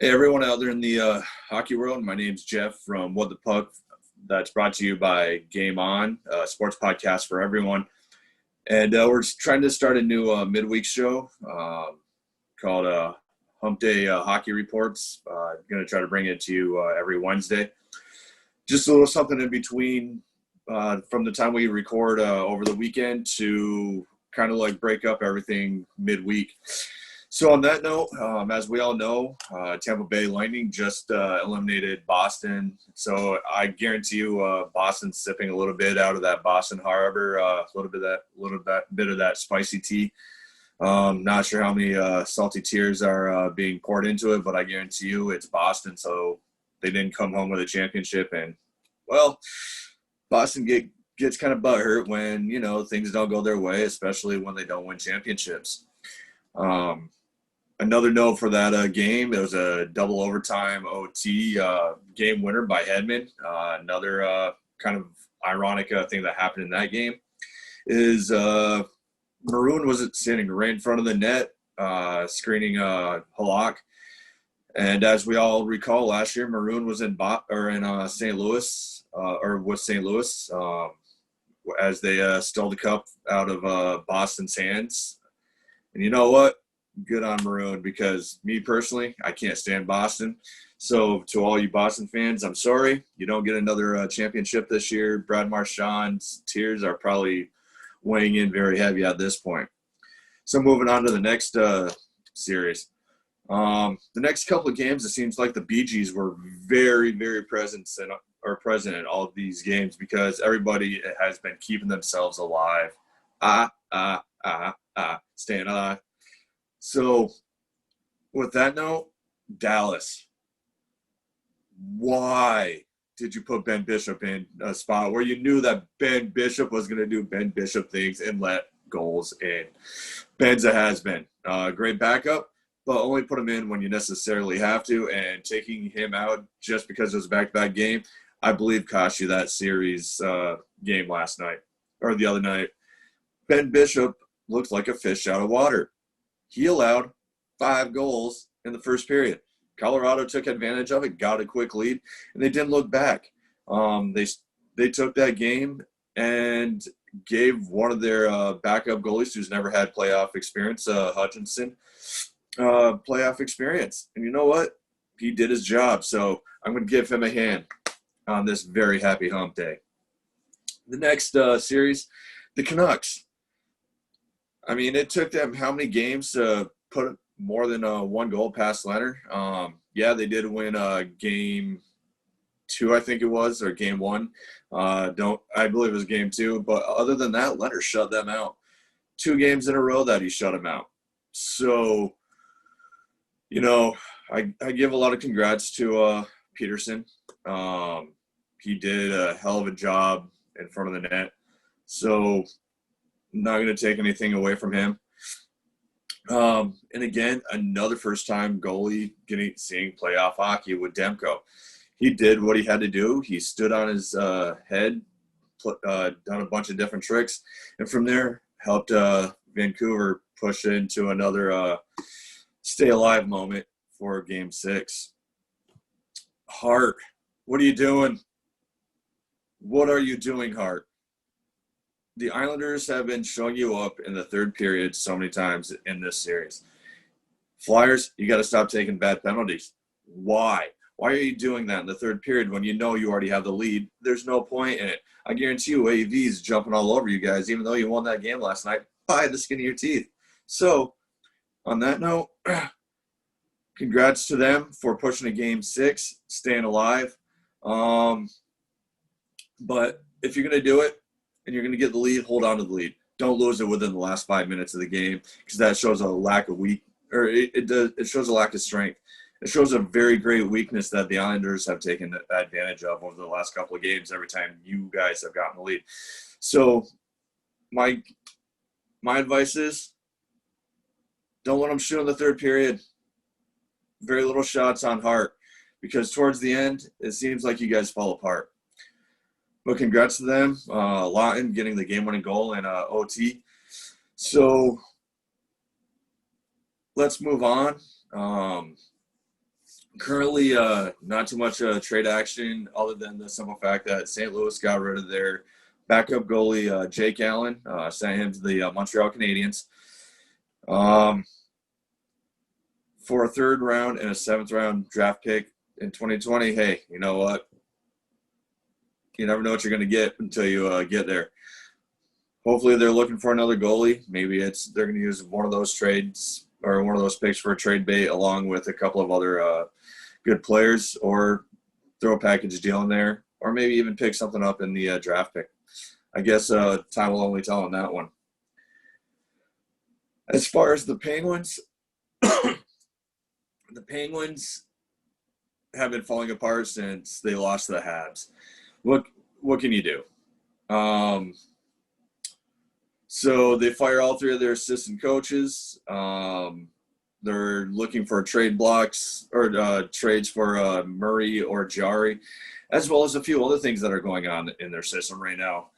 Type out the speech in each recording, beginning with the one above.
Hey, everyone out there in the hockey world. My name's Jeff from What the Puck. That's brought to you by Game On, sports podcast for everyone. And we're just trying to start a new midweek show called Humpday Hockey Reports. Going to try to bring it to you every Wednesday. Just a little something in between from the time we record over the weekend to kind of like break up everything midweek. So on that note, as we all know, Tampa Bay Lightning just eliminated Boston. So I guarantee you, Boston's sipping a little bit out of that Boston Harbor, a little bit of that spicy tea. Not sure how many salty tears are being poured into it, but I guarantee you, it's Boston. So they didn't come home with a championship, and well, Boston gets kind of butthurt when things don't go their way, especially when they don't win championships. Another note for that game, it was a double overtime OT game winner by Hedman. Another kind of ironic thing that happened in that game is Maroon was standing right in front of the net, screening Halak. And as we all recall, last year Maroon was in St. Louis, with St. Louis, as they stole the cup out of Boston's hands. And you know what? Good on Maroon, because me personally, I can't stand Boston. So to all you Boston fans, I'm sorry. You don't get another championship this year. Brad Marchand's tears are probably weighing in very heavy at this point. So moving on to the next series. The next couple of games, it seems like the Bee Gees were very, very present in all of these games because everybody has been keeping themselves alive. Staying alive. So, with that note, Dallas, why did you put Ben Bishop in a spot where you knew that Ben Bishop was going to do Ben Bishop things and let goals in? Ben's a has-been. Great backup, but only put him in when you necessarily have to, and taking him out just because it was a back-to-back game, I believe cost you that series game last night, or the other night. Ben Bishop looked like a fish out of water. He allowed 5 goals in the first period. Colorado took advantage of it, got a quick lead, and they didn't look back. They took that game and gave one of their backup goalies who's never had playoff experience, Hutchinson, playoff experience. And you know what? He did his job. So I'm going to give him a hand on this very happy hump day. The next series, the Canucks. I mean, it took them how many games to put more than one goal past Leonard? Yeah, they did win game 2, I think it was, or game 1. I believe it was game 2. But other than that, Leonard shut them out. 2 games in a row that he shut them out. So, I give a lot of congrats to Peterson. He did a hell of a job in front of the net. So, not going to take anything away from him. And again, another first-time goalie seeing playoff hockey with Demko. He did what he had to do. He stood on his head, done a bunch of different tricks, and from there helped Vancouver push into another stay-alive moment for Game 6. Hart, what are you doing? What are you doing, Hart? The Islanders have been showing you up in the third period so many times in this series. Flyers, you got to stop taking bad penalties. Why? Why are you doing that in the third period when you know you already have the lead? There's no point in it. I guarantee you AV is jumping all over you guys, even though you won that game last night by the skin of your teeth. So, on that note, congrats to them for pushing a Game 6, staying alive. But if you're going to do it, and you're going to get the lead, hold on to the lead. Don't lose it within the last 5 minutes of the game, because that shows a lack of it shows a lack of strength. It shows a very great weakness that the Islanders have taken advantage of over the last couple of games every time you guys have gotten the lead. So my advice is don't let them shoot in the third period. Very little shots on Hart, because towards the end, it seems like you guys fall apart. But congrats to them. Lawton getting the game-winning goal in OT. So let's move on. Currently, not too much trade action other than the simple fact that St. Louis got rid of their backup goalie, Jake Allen, sent him to the Montreal Canadiens um, for a third round and a seventh round draft pick in 2020. Hey, you know what? You never know what you're going to get until you get there. Hopefully, they're looking for another goalie. Maybe they're going to use one of those trades or one of those picks for a trade bait along with a couple of other good players, or throw a package deal in there, or maybe even pick something up in the draft pick. I guess time will only tell on that one. As far as the Penguins, the Penguins have been falling apart since they lost to the Habs. What can you do? So they fire all three of their assistant coaches. They're looking for trade blocks or trades for Murray or Jari, as well as a few other things that are going on in their system right now.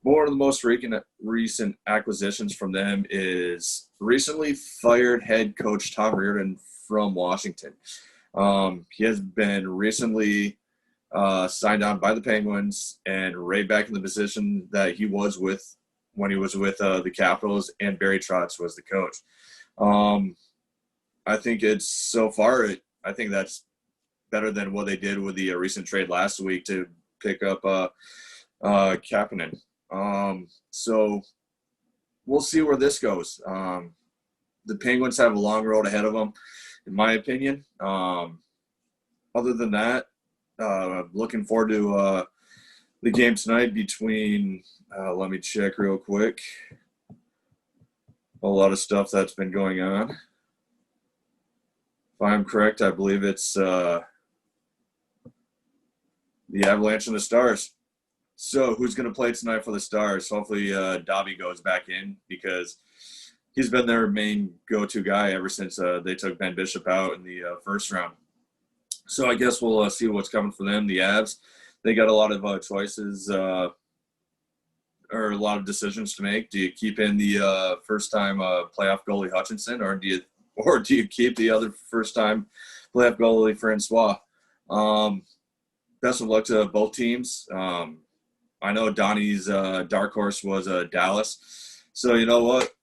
But one of the most recent acquisitions from them is recently fired head coach Tom Reardon from Washington. He has been recently signed on by the Penguins and right back in the position that he was with when he was with the Capitals, and Barry Trotz was the coach. I think I think that's better than what they did with the recent trade last week to pick up Kapanen. So we'll see where this goes. The Penguins have a long road ahead of them, in my opinion. Other than that, looking forward to the game tonight between, let me check real quick. A lot of stuff that's been going on. If I'm correct, I believe it's the Avalanche and the Stars. So who's going to play tonight for the Stars? Hopefully Dobby goes back in, because he's been their main go-to guy ever since they took Ben Bishop out in the first round. So I guess we'll see what's coming for them. The Avs, they got a lot of choices or a lot of decisions to make. Do you keep in the first-time playoff goalie Hutchinson, or do you keep the other first-time playoff goalie Francois? Best of luck to both teams. I know Donnie's dark horse was Dallas. So you know what?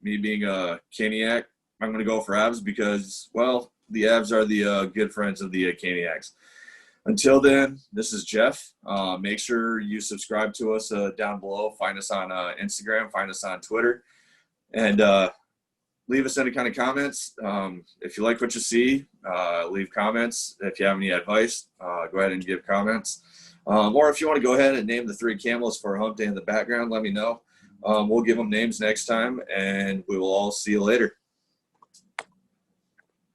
Me being a Caniac, I'm going to go for Avs because, well, the Avs are the good friends of the Caniacs. Until then, this is Jeff. Make sure you subscribe to us down below. Find us on Instagram. Find us on Twitter. And leave us any kind of comments. If you like what you see, leave comments. If you have any advice, go ahead and give comments. Or if you want to go ahead and name the 3 camels for Humpday in the background, let me know. We'll give them names next time, and we will all see you later.